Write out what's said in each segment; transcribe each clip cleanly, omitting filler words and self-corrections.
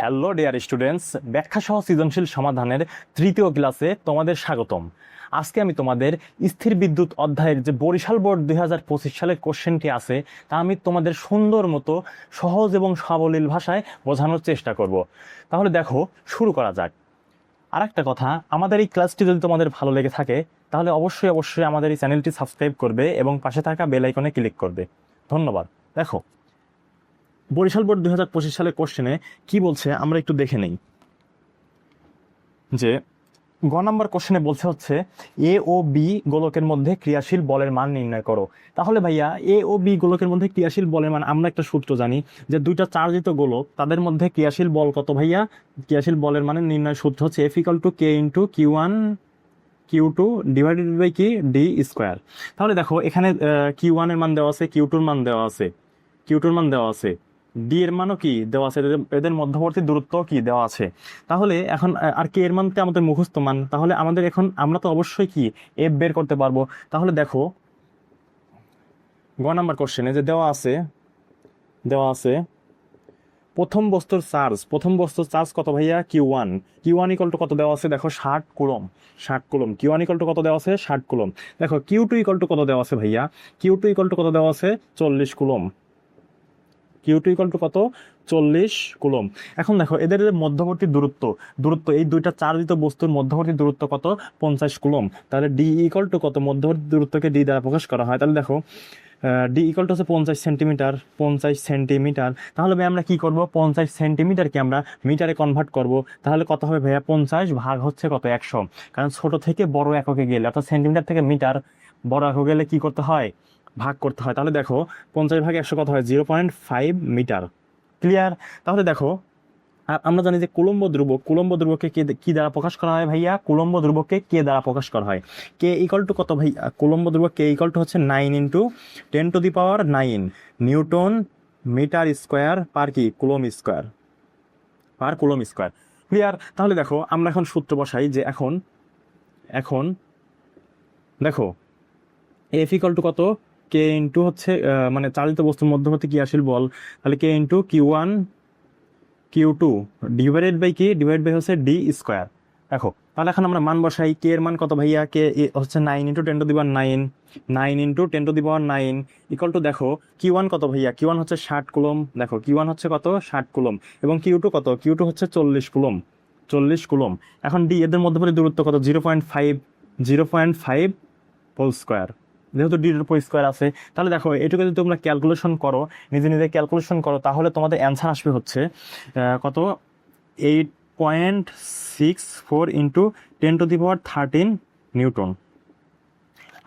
Hello dear students, ব্যাখ্যা সহ সৃজনশীল সমাধানের তৃতীয় ক্লাসে তোমাদের স্বাগতম। আজকে আমি তোমাদের স্থির বিদ্যুৎ অধ্যায়ের যে বরিশাল বোর্ড 2025 সালের কোশ্চেনটি আছে তা আমি তোমাদের সুন্দর মতো সহজ এবং সাবলীল ভাষায় বোঝানোর চেষ্টা করব। তাহলে দেখো, শুরু করা যাক। আর একটা কথা, আমাদের এই ক্লাসটি যদি তোমাদের ভালো লেগে থাকে তাহলে অবশ্যই অবশ্যই আমাদের এই চ্যানেলটি সাবস্ক্রাইব করবে এবং পাশে থাকা বেল আইকনে ক্লিক করবে। ধন্যবাদ। দেখো, বরিশাল বোর্ড 2025 সালের কোশ্চেনে কি বলছে আমরা একটু দেখে নেই। যে গ নাম্বার কোশ্চেনে বলছে হচ্ছে এ ও বি গোলকের মধ্যে ক্রিয়াশীল বলের মান নির্ণয় করো। তাহলে ভাইয়া, এ ও বি গোলকের মধ্যে ক্রিয়াশীল বলের মান আমরা একটা সূত্র জানি যে দুইটা চার্জিত গোলক তাদের মধ্যে ক্রিয়াশীল বল কত ভাইয়া। ক্রিয়াশীল বলের মানের নির্ণয় সূত্র হচ্ছে F equal to K into Q one Q two divided by কি ডি স্কোয়ার। তাহলে দেখো, এখানে কিউ ওয়ানের মান দেওয়া আছে, কিউ টুর মান দেওয়া আছে, কিউ টুর মান দেওয়া আছে, ডি এর মানও কি দেওয়া আছে, এদের মধ্যবর্তী দূরত্ব কি দেওয়া আছে। তাহলে এখন আর কে এর মানতে আমাদের মুখস্থ মান, তাহলে আমাদের এখন আমরা তো অবশ্যই কি এফ বের করতে পারবো। তাহলে দেখো, গ নাম্বার কোশ্চেনে যে দেওয়া আছে প্রথম বস্তুর চার্জ কত ভাইয়া, Q one. Q one equal to কত দেওয়া আছে, দেখো 60 coulomb. Q one equal to কত দেওয়া আছে, 60 কুলম। দেখো কিউ টু ইকাল টু কত দেওয়া আছে ভাইয়া, কিউ টু ইকাল টু কত দেওয়া আছে, 40 coulomb. Q two equal to কত, 40 কুলম। এখন দেখো, এদের মধ্যবর্তী দূরত্ব এই দুইটা চার্জিত বস্তুর মধ্যবর্তী দূরত্ব কত, 50 কুলম। তাহলে ডি ইকাল টু কত, মধ্যবর্তী দূরত্বকে ডি দ্বারা প্রকাশ করা হয়। তাহলে দেখো, ডি ইকাল টু হচ্ছে 50 সেন্টিমিটার। তাহলে ভাই আমরা কি করব, 50 সেন্টিমিটারকে আমরা মিটারে কনভার্ট করব। তাহলে কত হবে ভাইয়া, 50 ভাগ হচ্ছে কত, 100। কারণ ছোট থেকে বড় এককে গেলে, অর্থাৎ সেন্টিমিটার থেকে মিটার বড় একক গেলে কি করতে হয়, ভাগ করতে হয়। তাহলে দেখো, 50 ভাগে 100 কত হয়, 0.5 মিটার। ক্লিয়ার? তাহলে দেখো, আর আমরা জানি যে কুলম্ব ধ্রুবককে কি দ্বারা প্রকাশ করা হয় ভাইয়া, কুলম্ব ধ্রুবককে কে দ্বারা প্রকাশ করা হয়। কে ইকাল টু কত ভাই, কুলম্ব ধ্রুবক কে ইকাল টু হচ্ছে 9 into 10⁻9 newton metre square per কি কুলম স্কোয়ার। ক্লিয়ার? তাহলে দেখো, আমরা এখন সূত্র বসাই যে এখন দেখো, এফ ইকাল টু কত, কে ইন্টু হচ্ছে মানে চালিত বস্তুর মধ্যবর্তী ক্রিয়াশীল বল, তাহলে K into Q one Q two divided by হচ্ছে ডি স্কোয়ার। দেখো, তাহলে এখন আমরা মান বসাই। কে এর মান কত ভাইয়া, কে হচ্ছে 9 × 10⁻9 ইকাল টু দেখো, কিউ ওয়ান কত ভাইয়া, কিউ ওয়ান হচ্ছে 60 কুলম। দেখো, কিউ ওয়ান হচ্ছে কত, 60 কুলম। এবং কিউ টু কত, কিউ টু হচ্ছে 40 কুলম। এখন ডি, এদের মধ্যবর্তী দূরত্ব কত, 0.5 হোল স্কোয়ার। যেহেতু ডি এর উপর স্কোয়ার আছে, তাহলে দেখো এটুকু যদি তোমরা ক্যালকুলেশন করো, নিজে ক্যালকুলেশন করো, তাহলে তোমাদের অ্যান্সার আসবে হচ্ছে কত, 8.64 ইন্টু 10⁻13 নিউটন।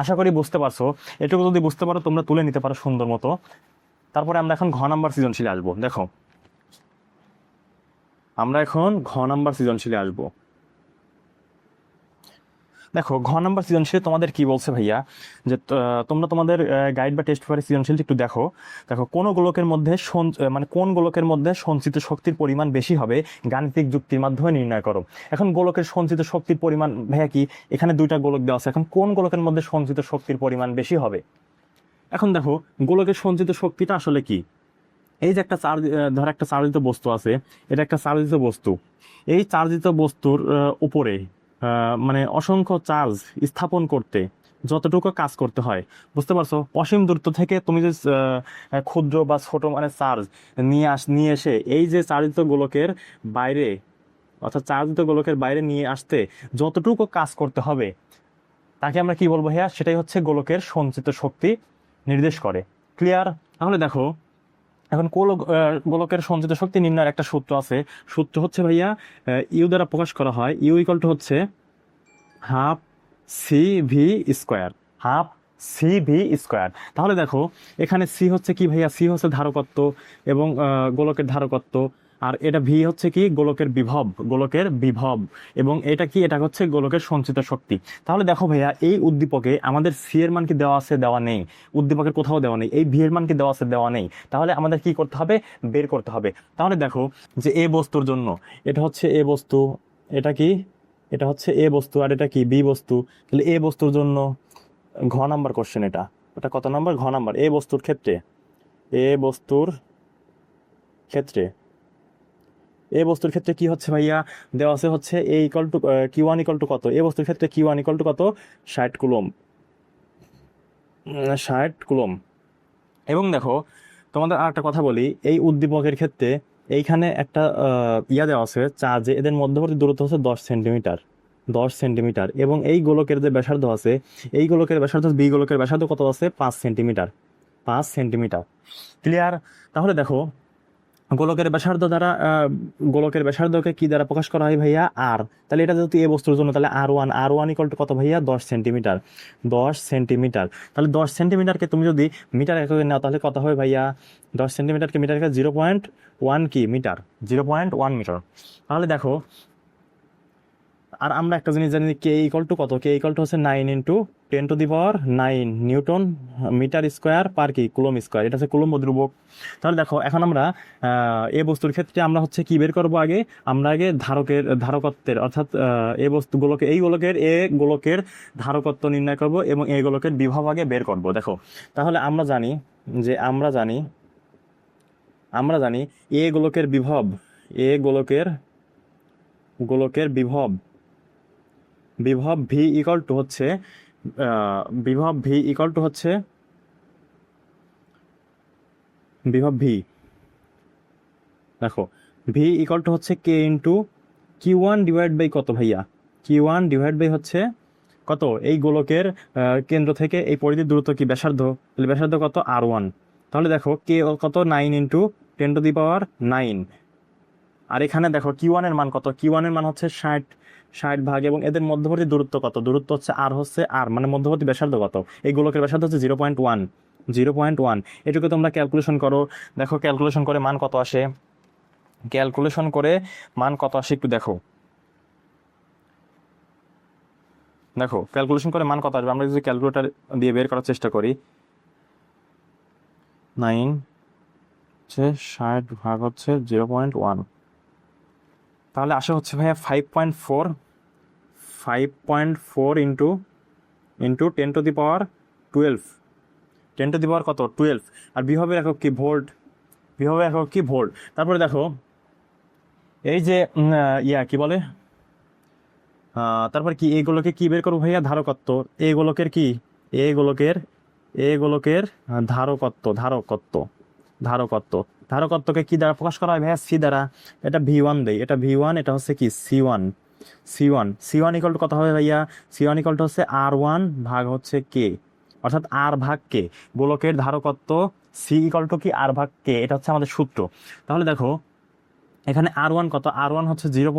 আশা করি বুঝতে পারছো। এটুকু যদি বুঝতে পারো, তোমরা তুলে নিতে পারো সুন্দর মতো। তারপরে আমরা এখন ঘ নাম্বার সৃজনশীলে আসবো। দেখো, আমরা এখন ঘ নাম্বার সৃজনশীলে আসবো। দেখো, ঘ নাম্বার সৃজনশীল তোমাদের কি বলছে ভাইয়া, যে তোমরা তোমাদের গাইড বা টেস্ট পেপারের সৃজনশীলটি একটু দেখো। কোন গোলকের মধ্যে কোন গোলকের মধ্যে সঞ্চিত শক্তির পরিমাণ বেশি হবে গাণিতিক যুক্তির মাধ্যমে নির্ণয় করো। এখন গোলকের সঞ্চিত শক্তির পরিমাণ ভাইয়া কি, এখানে দুইটা গোলক দেওয়া আছে, এখন কোন গোলকের মধ্যে সঞ্চিত শক্তির পরিমাণ বেশি হবে। এখন দেখো, গোলকের সঞ্চিত শক্তিটা আসলে কি। এই যে একটা ধর একটা চার্জিত বস্তু আছে, এটা একটা চার্জিত বস্তু। এই চার্জিত বস্তুর উপরে মানে অসংখ্য চার্জ স্থাপন করতে যতটুকু কাজ করতে হয়, বুঝতে পারছো। অসীম দূরত্ব থেকে তুমি যে ক্ষুদ্র বা ছোট মানে চার্জ নিয়ে এসে এই যে চার্জিত গোলকের বাইরে, অর্থাৎ চার্জিত গোলকের বাইরে নিয়ে আসতে যতটুকু কাজ করতে হবে তাকে আমরা কি বলবো ভাইয়া, সেটাই হচ্ছে গোলকের সঞ্চিত শক্তি নির্দেশ করে। ক্লিয়ার? তাহলে দেখো, এখন গোলকের সঞ্চিত শক্তি নির্ণয়ের একটা সূত্র আছে। সূত্র হচ্ছে ভাইয়া, ইউ দ্বারা প্রকাশ করা হয়, ইউ ইকাল টু হচ্ছে হাফ সি ভি স্কোয়ার। তাহলে দেখো, এখানে সি হচ্ছে কি ভাইয়া, সি হচ্ছে ধারকত্ব এবং গোলকের ধারকত্ব। আর এটা ভি হচ্ছে কি, গোলকের বিভব। এবং এটা কি, এটা হচ্ছে গোলকের সঞ্চিত শক্তি। তাহলে দেখো ভাইয়া, এই উদ্দীপকে আমাদের সি এর মান কি দেওয়া আছে, দেওয়া নেই। উদ্দীপকের কোথাও দেওয়া নেই। এই ভি এর মান কি দেওয়া আছে, দেওয়া নেই। তাহলে আমাদের কি করতে হবে, বের করতে হবে। তাহলে দেখো, যে এ বস্তুর জন্য এটা হচ্ছে এ বস্তু, এটা কি, এটা হচ্ছে এ বস্তু, আর এটা কি, বি বস্তু। তাহলে এ বস্তুর জন্য ঘ নাম্বার কোশ্চেন, এটা কত নাম্বার, ঘ নাম্বার। এ বস্তুর ক্ষেত্রে এই বস্তুর ক্ষেত্রে কি হচ্ছে ভাইয়া, দেওয়া আছে হচ্ছে এ equal to Q1 equal to কত, এই বস্তুর ক্ষেত্রে Q1 ইকুয়াল টু কত, 60 কুলম, 60 কুলম। এবং দেখো তোমাদের আর একটা কথা বলি, এই উদ্দীপকের ক্ষেত্রে এইখানে একটা ইয়া দেওয়া আছে চার্জে, এদের মধ্যবর্তী দূরত্ব হচ্ছে 10 সেন্টিমিটার, 10 সেন্টিমিটার। এবং এই গোলকের যে ব্যাসার্ধ আছে, এই গোলকের ব্যাসার্ধ, বি গোলকের ব্যাসার্ধ কত আছে, 5 সেন্টিমিটার, 5 সেন্টিমিটার। ক্লিয়ার? তাহলে দেখো গোলকের ব্যাসার্ধ দ্বারা গোলকের ব্যাসার্ধকে কি দ্বারা প্রকাশ করা হয় ভাইয়া, আর। তাহলে এটা যেহেতু এ বস্তুর জন্য, তাহলে আর ওয়ান ইকুয়াল টু কত ভাইয়া, 10 সেন্টিমিটার, 10 সেন্টিমিটার। তাহলে 10 সেন্টিমিটারকে তুমি যদি মিটার এককে নাও তাহলে কত হবে ভাইয়া, 10 সেন্টিমিটারকে মিটার 0.1 কি মিটার, 0.1 মিটার। তাহলে দেখো, আর আমরা একটা জিনিস জানি, কে ইকুয়াল টু কত, কে ইকুয়াল টু হচ্ছে 9 × 10⁹ নিউটন মিটার স্কোয়ার পার কি কুলম স্কোয়ার, এটা হচ্ছে কুলম্ব ধ্রুবক। তাহলে দেখো এখন আমরা এ বস্তুর ক্ষেত্রে আমরা হচ্ছে কি বের করব আগে, আমরা আগে ধারকত্বের, অর্থাৎ এ বস্তু গোলকে, এই গোলকের এ গোলকের ধারকত্ব নির্ণয় করব এবং এই গোলকের বিভব আগে বের করব। দেখো তাহলে আমরা জানি যে, আমরা জানি এ গোলকের বিভব, এ গোলকের বিভব ভি ইকুয়াল টু হচ্ছে বিভব ভি ইকুয়াল টু হচ্ছে বিভব ভি, দেখো ভি ইকুয়াল টু হচ্ছে কে ইন্টু Q1 ডিভাইড বাই কত ভাইয়া, Q1 ডিভাইড বাই হচ্ছে কত, এই গোলকের কেন্দ্র থেকে এই পরিধির দূরত্ব কি ব্যাসার্ধ, তাহলে ব্যাসার্ধ কত, R1। তাহলে দেখো কে কত, 9 × 10⁹ আর এখানে দেখো Q1 এর মান কত, Q1 এর মান হচ্ছে 60 ভাগ, এবং এদের মধ্যবর্তী দূরত্ব কত, দূরত্ব হচ্ছে আর, মানে মধ্যবর্তী ব্যাসার্ধ কত, এই গোলকের ব্যাসার্ধ হচ্ছে 0.1, এটুকু তোমরা ক্যালকুলেশন করো। দেখো ক্যালকুলেশন করে মান কত আসে, একটু দেখো, ক্যালকুলেশন করে মান কত আসবে, আমরা যদি ক্যালকুলেটর দিয়ে বের করার চেষ্টা করি, 60 ভাগ হচ্ছে 0.1, তাহলে আসে হচ্ছে ভাইয়া 5.4 ইন্টু 10⁻12, 10⁻কত, 12। আর বিভবের একক কি, ভোল্ট, তারপরে দেখো এই যে কি বলে, তারপর কি এইগুলোকে কি বের করবো ভাইয়া, ধারকত্ব, এইগুলোকের কি, এইগুলোকের ধারকত্বকে কি দ্বারা প্রকাশ করা হয় ভাইয়া, সি দ্বারা। এটা V1 দেই, এটা V1, এটা হচ্ছে কি C1 ইকুয়াল টু কত হবে ভাইয়া, C1 ইকুয়াল টু হচ্ছে R1 ভাগ হচ্ছে কে, অর্থাৎ আর ভাগ কে, গোলকের ধারকত্ব সি ইকুয়াল টু কি আর ভাগ কে, এটা হচ্ছে আমাদের সূত্র। তাহলে দেখো এখানে R1 কত, R1 হচ্ছে 0.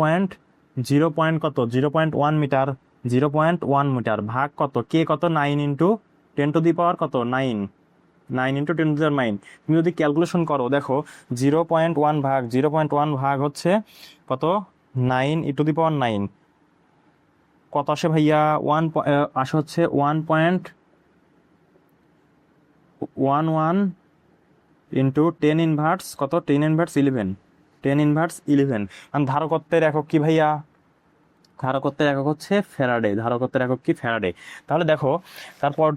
কত, 0.1 মিটার, 0.1 মিটার ভাগ কত, কে কত, 9 × 10⁻ কত, 9 তুমি যদি ক্যালকুলেশন করো, দেখো 0.1 ভাগ হচ্ছে কত, 9 × 9 কত আসে ভাইয়া, আসে হচ্ছে 1.11 ইন্টু 10⁻, কত, 10⁻11, 10⁻11। আর ধারকত্বের একক কি ভাইয়া, ধারকত্বের একক হচ্ছে ফ্যারাডে, তাহলে দেখো তারপর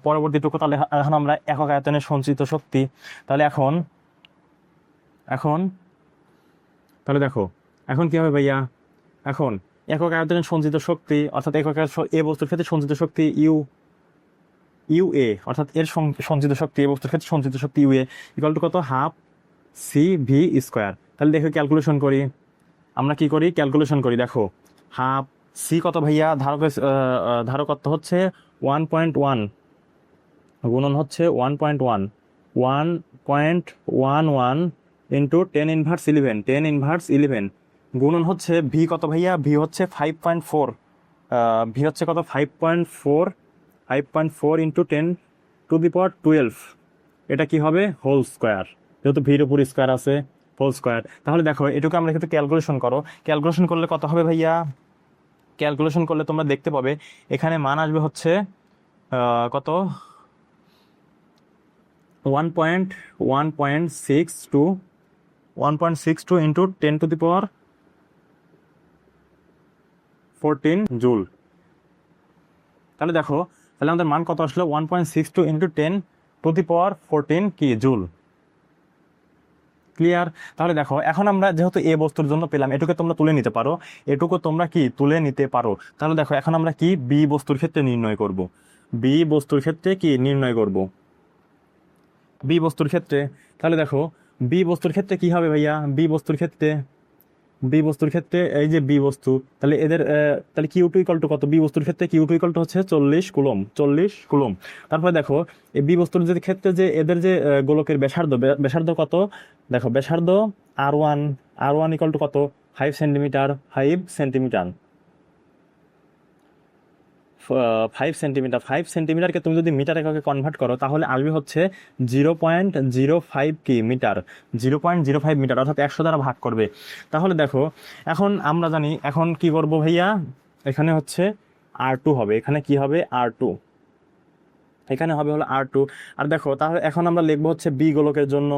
পরবর্তীটুকু, তাহলে এখন আমরা একক আয়তনের সঞ্চিত শক্তি, তাহলে এখন তাহলে দেখো এখন কি হবে ভাইয়া, এখন একক আয়তনের সঞ্চিত শক্তি, অর্থাৎ এ বস্তুর ক্ষেত্রে সঞ্চিত শক্তি ইউএ, অর্থাৎ এর সঞ্চিত শক্তি, এ বস্তুর ক্ষেত্রে সঞ্চিত শক্তি ইউএ ইকুয়াল টু কত, ½ CV²। তাহলে দেখো ক্যালকুলেশন করি, আমরা কি করি, ক্যালকুলেশন করি, দেখো হাফ সি কত ভাইয়া, ধারকত্ব হচ্ছে 1.1 গুণন হচ্ছে 1.11 ইন্টু 10⁻11 গুণন হচ্ছে ভি কত ভাইয়া, ভি হচ্ছে 5.4, ভি হচ্ছে কত, 5.4 ইন্টু 10⁻12, এটা কি হবে, হোল স্কোয়ার, যেহেতু ভির উপর স্কোয়ার আছে, হোল স্কোয়ার। তাহলে দেখো এটুকু আমরা কিন্তু ক্যালকুলেশন করো, ক্যালকুলেশন করলে কত হবে ভাইয়া, ক্যালকুলেশন করলে তোমরা দেখতে পাবে এখানে মান আসবে হচ্ছে কত, 1.62 ইন্টু 10⁻14 জুল। তাহলে দেখো, তাহলে আমাদের মান কত আসলো, 1.62 ইন্টু 10⁻14 কি জুল। ক্লিয়ার? তাহলে দেখো এখন আমরা যেহেতু এ বস্তুর জন্য পেলাম, এটুকু তোমরা তুলে নিতে পারো, এটুকু তোমরা কি তুলে নিতে পারো। তাহলে দেখো এখন আমরা কি বি বস্তুর ক্ষেত্রে নির্ণয় করব, বি বস্তুর ক্ষেত্রে কি নির্ণয় করব, বি বস্তুর ক্ষেত্রে। তাহলে দেখো বি বস্তুর ক্ষেত্রে কি হবে ভাইয়া, বি বস্তুর ক্ষেত্রে, বি বস্তুর ক্ষেত্রে এই যে বি বস্তু, তাহলে এদের তাহলে কিউ টু ইকুয়াল টু কত, বি বস্তুর ক্ষেত্রে কিউ টু ইকুয়াল টু হচ্ছে 40 কুলম, 40 কুলম। তারপরে দেখো এই বি বস্তুর যদি ক্ষেত্রে যে এদের যে গোলকের ব্যাসার্ধ, ব্যাসার্ধ কত, দেখো ব্যাসার্ধ R1, R1 ইকুয়াল টু কত 5 সেন্টিমিটার, 5 সেন্টিমিটার, 5 সেন্টিমিটার, 5 সেন্টিমিটারকে তুমি যদি মিটার এককে কনভার্ট করো তাহলে আসবে হচ্ছে 0.05 কি মিটার, 0.05 মিটার, অর্থাৎ 100 দ্বারা ভাগ করবে। তাহলে দেখো এখন আমরা জানি এখন কি করব ভাইয়া, এখানে হচ্ছে R2 হবে, এখানে কি হবে R2, এখানে হবে হলো R2। আর দেখো তাহলে এখন আমরা লিখবো হচ্ছে বি গোলকের জন্য,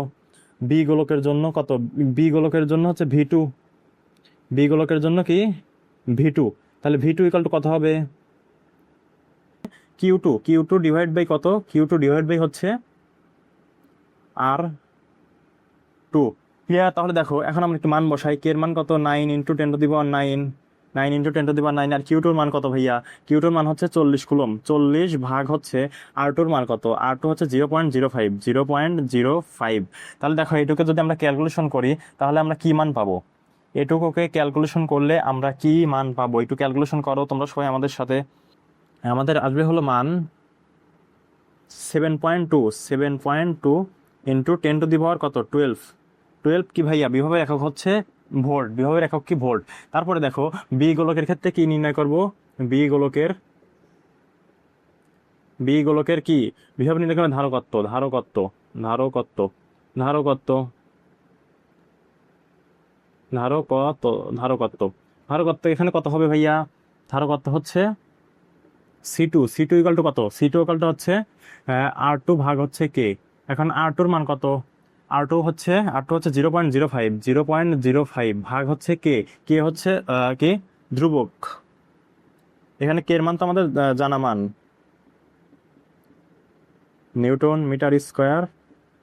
বি গোলকের জন্য কত, বি গোলকের জন্য হচ্ছে V2, বি গোলকের জন্য কি V2, তাহলে V2 ইকুয়াল টু কত হবে, কিউ টু ডিভাইড বাই কত, কিউ টু ডিভাইড বাই হচ্ছে R2। ক্লিয়ার? তাহলে দেখো এখন আমরা একটু মান বসাই, কে এর মান কত 9 ইন্টু 10⁹, 9 ইন্টু 10⁹, আর কিউটুর মান কত ভাইয়া, কিউটুর মান হচ্ছে 40 কুলম, 40 ভাগ হচ্ছে R2 মান কত, R2 হচ্ছে 0.05, 0.05। তাহলে দেখো এটুকে যদি আমরা ক্যালকুলেশন করি তাহলে আমরা কি মান পাবো, এটুকুকে ক্যালকুলেশন করলে আমরা কি মান পাবো, একটু ক্যালকুলেশন করো তোমরা সবাই আমাদের সাথে। আমাদের আসবে হলো মান 7.2, 7.2 ইন্টু 10⁻, কত 12, 12 কি ভাইয়া বিভবের একক হচ্ছে ভোল্ট, বিভবের একক কি ভোল্ট। তারপরে দেখো বি গোলকের ক্ষেত্রে কি নির্ণয় করব, বি গোলকের, বি গোলকের কি বিভব নির্ণয় করবে, ধারকত্ব, ধারকত্ব, ধারকত্ব, ধারকত্ব, ধারকত্ব, ধারকত্ব, ধারকত্ব এখানে কত হবে ভাইয়া, ধারকত্ব হচ্ছে C2 ইকুয়াল টু কত, C2 ইকুয়াল টু হচ্ছে R2 ভাগ হচ্ছে কে। এখন R2 মান কত, R2 হচ্ছে 0.05, 0.05 ভাগ হচ্ছে কে হচ্ছে কে ধ্রুবক, এখানে কে এর মান তো আমাদের জানা মান, নিউটন মিটার স্কোয়ার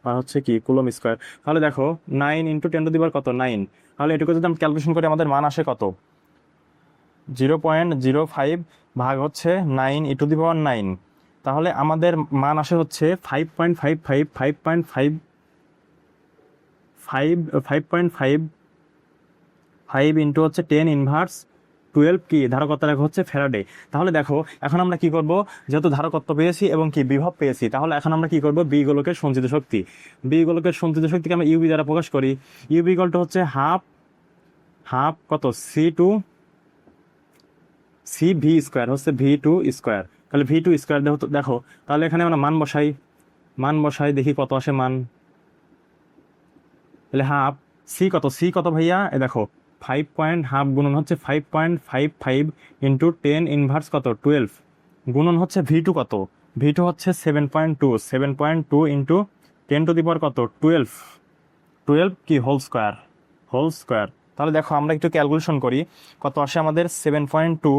আর হচ্ছে কি কুলম স্কোয়ার। তাহলে দেখো 9 ইন্টু 10⁻, কত 9, তাহলে এটুকু যদি আমরা ক্যালকুলেশন করি আমাদের মান আসে কত, 0.05 ভাগ হচ্ছে 9 e⁻৯, তাহলে আমাদের মান আসে হচ্ছে 5.55, 5.5, 5 ইন্টু হচ্ছে 10⁻12 কি ধারকত্ব রেখা হচ্ছে ফ্যারাডে। তাহলে দেখো এখন আমরা কি করব, যেহেতু ধারকত্ব পেয়েছি এবং কি বিভব পেয়েছি, তাহলে এখন আমরা কি করব, বি গোলকের সঞ্চিত শক্তি, বি গোলকের সঞ্চিত শক্তিকে আমরা ইউবি দ্বারা প্রকাশ করি, ইউবি ইকুয়াল টু হচ্ছে হাফ কত C2 CV স্কোয়ার হচ্ছে V2 স্কোয়ার, তাহলে V2 স্কোয়ার দেখো তাহলে এখানে আমরা মান বসাই, মান বসাই দেখি কত আসে মান, তাহলে হাফ সি কত ভাইয়া, দেখো 5.5 গুণন হচ্ছে 5.55 ইন্টু 10⁻, কত 12 গুণন হচ্ছে V2 কত, V2 হচ্ছে 7.2, 7.2 ইন্টু 10⁻, কত 12, 12 কি হোল স্কোয়ার, হোল স্কোয়ার। তাহলে দেখো আমরা একটু ক্যালকুলেশন করি কত আসে আমাদের, 7.2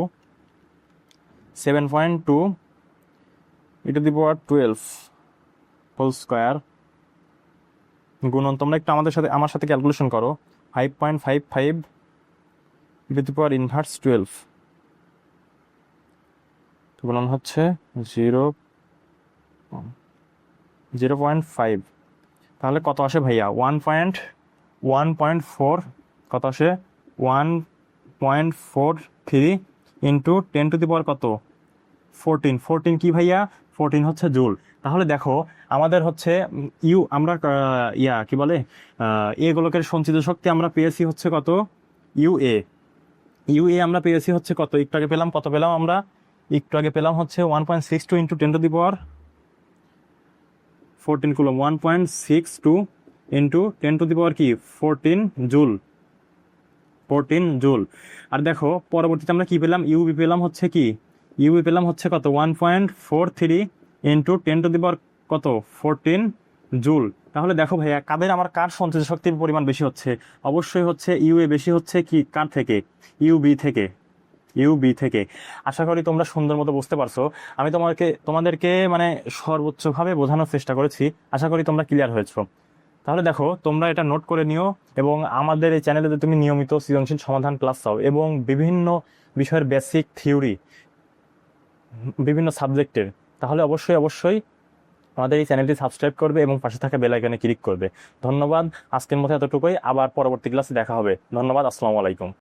e⁻12 হোল স্কোয়ার গুণন, তোমরা একটু আমার সাথে ক্যালকুলেশন করো, 5.55 e⁻12 গুণন হচ্ছে 0.5, তাহলে কত আসে ভাইয়া 1.4, কত আসে 1.43 ইন্টু 10⁻, কত 14 কি ভাইয়া 14 হচ্ছে জুল। তাহলে দেখো আমাদের হচ্ছে আমরা কি বলে এ গোলকের সঞ্চিত শক্তি আমরা পেয়েছি হচ্ছে কত, ইউএ আমরা পেয়েছি হচ্ছে কত, একটু আগে পেলাম কত পেলাম আমরা, একটু আগে পেলাম হচ্ছে 1.62 ইন্টু 10⁻14 কুলম, 1.62 ইন্টু 10⁻, কি 14 জুল, 14 জুল। আর দেখো পরবর্তীতে আমরা কি পেলাম, ইউবি পেলাম হচ্ছে কি, ইউবি পেলাম হচ্ছে কত 1.43 ইন্টু 10⁻, কত 14 জুল। তাহলে দেখো ভাইয়া কার সঞ্চিত শক্তির পরিমাণ বেশি হচ্ছে, অবশ্যই হচ্ছে ইউএ বেশি হচ্ছে কি কার থেকে, ইউবি থেকে। আশা করি তোমরা সুন্দর মতো বুঝতে পারছো, আমি তোমাদেরকে মানে সর্বোচ্চভাবে বোঝানোর চেষ্টা করেছি, আশা করি তোমরা ক্লিয়ার হয়েছো। তাহলে দেখো তোমরা এটা নোট করে নিও, এবং আমাদের এই চ্যানেলে তুমি নিয়মিত সৃজনশীল সমাধান ক্লাস চাও এবং বিভিন্ন বিষয়ের বেসিক থিওরি বিভিন্ন সাবজেক্টের, তাহলে অবশ্যই অবশ্যই আমাদের এই চ্যানেলটি সাবস্ক্রাইব করবে এবং পাশে থাকা বেল আইকনে ক্লিক করবে। ধন্যবাদ, আজকের মতো এতটুকুই, আবার পরবর্তী ক্লাসে দেখা হবে। ধন্যবাদ, আসসালামু আলাইকুম।